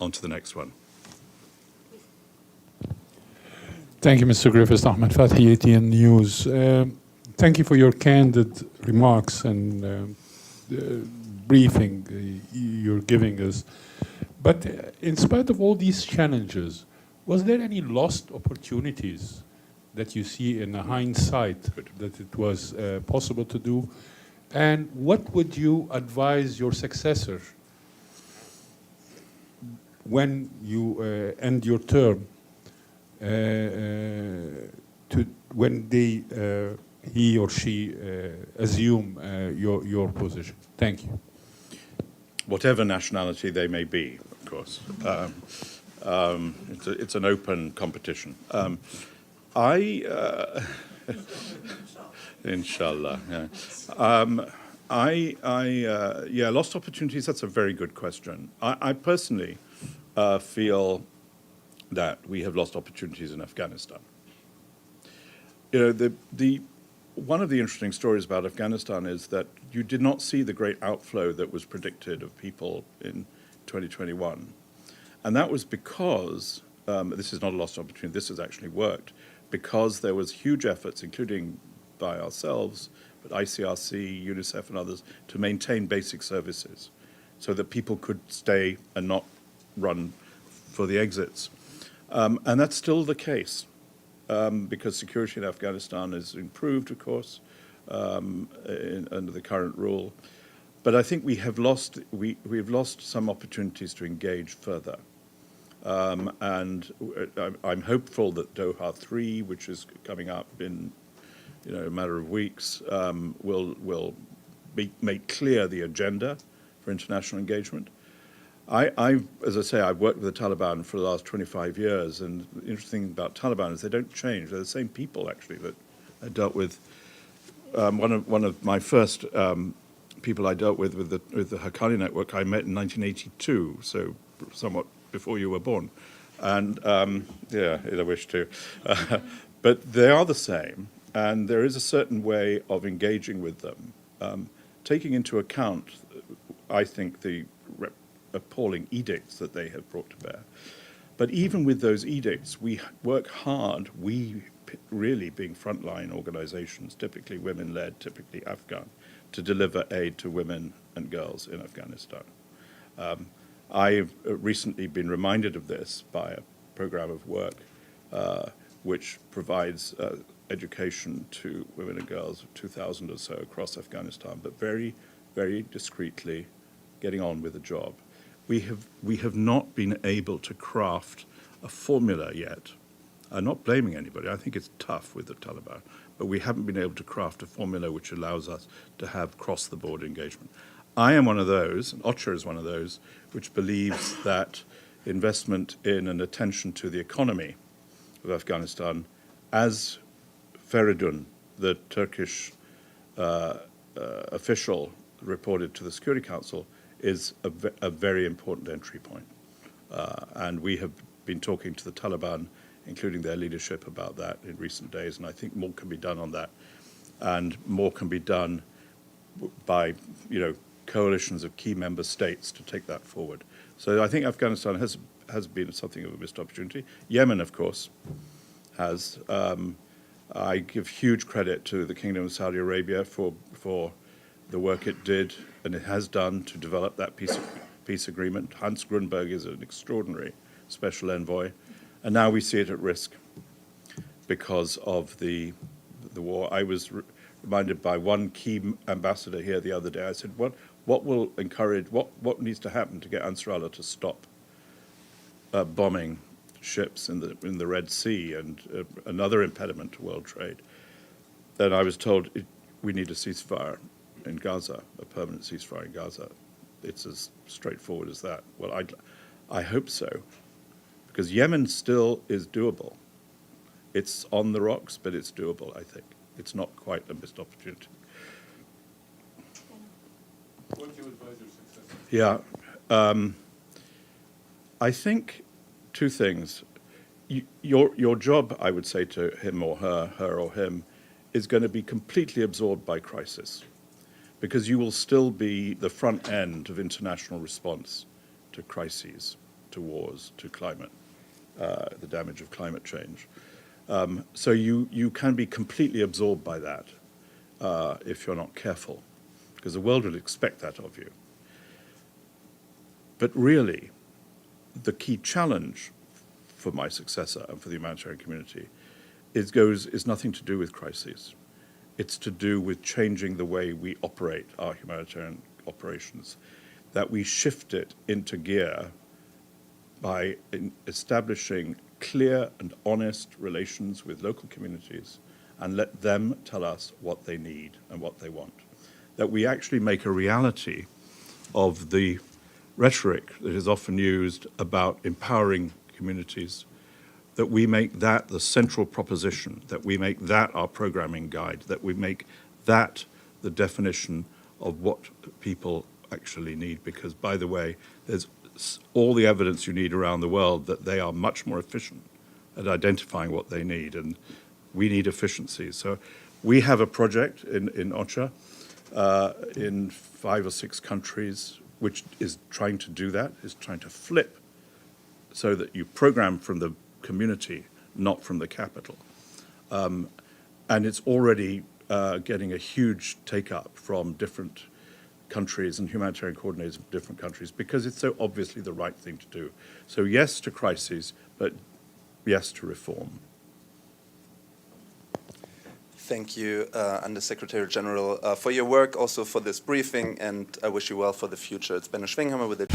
on to the next one. Thank you, Mr. Griffiths. Ahmed Fathi, ATN News. Thank you for your candid remarks and briefing you're giving us. But in spite of all these challenges, was there any lost opportunities that you see in hindsight that it was possible to do? And what would you advise your successor when you end your term, when he or she assume your position? Thank you. Whatever nationality they may be, of course. It's an open competition. Inshallah. Yeah. Lost opportunities. That's a very good question. I personally feel that we have lost opportunities in Afghanistan. You know, one of the interesting stories about Afghanistan is that you did not see the great outflow that was predicted of people in 2021. And that was because, this is not a lost opportunity, this has actually worked, because there was huge efforts, including by ourselves, but ICRC, UNICEF and others, to maintain basic services so that people could stay and not run for the exits. And that's still the case. Because security in Afghanistan is improved, of course, under the current rule. But I think we have lost some opportunities to engage further. And I'm hopeful that Doha 3, which is coming up in a matter of weeks, will make clear the agenda for international engagement. As I say, I've worked with the Taliban for the last 25 years, and the interesting thing about Taliban is they don't change. They're the same people, actually, that I dealt with. One of my first people I dealt with the Haqqani network, I met in 1982, so somewhat before you were born. And, yeah, I wish to. But they are the same, and there is a certain way of engaging with them, taking into account, I think, the appalling edicts that they have brought to bear. But even with those edicts, we work hard, we really being frontline organizations, typically women-led, typically Afghan, to deliver aid to women and girls in Afghanistan. I've recently been reminded of this by a program of work which provides education to women and girls, 2,000 or so across Afghanistan, but very, very discreetly getting on with the job. We have not been able to craft a formula yet. I'm not blaming anybody. I think it's tough with the Taliban, but we haven't been able to craft a formula which allows us to have cross-the-board engagement. I am one of those, and OCHA is one of those, which believes that investment in and attention to the economy of Afghanistan, as Feridun, the Turkish official, reported to the Security Council, is a very important entry point. And we have been talking to the Taliban, including their leadership, about that in recent days, and I think more can be done on that. And more can be done by, coalitions of key member states to take that forward. So I think Afghanistan has been something of a missed opportunity. Yemen, of course, has. I give huge credit to the Kingdom of Saudi Arabia for the work it did and it has done to develop that peace agreement. Hans Grunberg is an extraordinary special envoy, and now we see it at risk because of the war. I was reminded by one key ambassador here the other day. I said, what will encourage, what needs to happen to get Ansar Allah to stop bombing ships in the Red Sea and another impediment to world trade? Then I was told we need a ceasefire in Gaza, a permanent ceasefire in Gaza. It's as straightforward as that. Well, I hope so, because Yemen still is doable. It's on the rocks, but it's doable, I think. It's not quite a missed opportunity. What do you advise your successor? Yeah. I think two things. Your job, I would say to him or her or him, is going to be completely absorbed by crisis, because you will still be the front end of international response to crises, to wars, to climate, the damage of climate change. So you can be completely absorbed by that if you're not careful, because the world will expect that of you. But really, the key challenge for my successor and for the humanitarian community is nothing to do with crises. It's to do with changing the way we operate our humanitarian operations, that we shift it into gear by establishing clear and honest relations with local communities and let them tell us what they need and what they want. That we actually make a reality of the rhetoric that is often used about empowering communities, that we make that the central proposition, that we make that our programming guide, that we make that the definition of what people actually need. Because, by the way, there's all the evidence you need around the world that they are much more efficient at identifying what they need, and we need efficiency. So we have a project in OCHA in 5 or 6 countries which is trying to do that, is trying to flip so that you program from the community, not from the capital. And it's already getting a huge take-up from different countries and humanitarian coordinators from different countries because it's so obviously the right thing to do. So yes to crises, but yes to reform. Thank you, Undersecretary General, for your work, also for this briefing, and I wish you well for the future. It's been a Schwinghammer with it.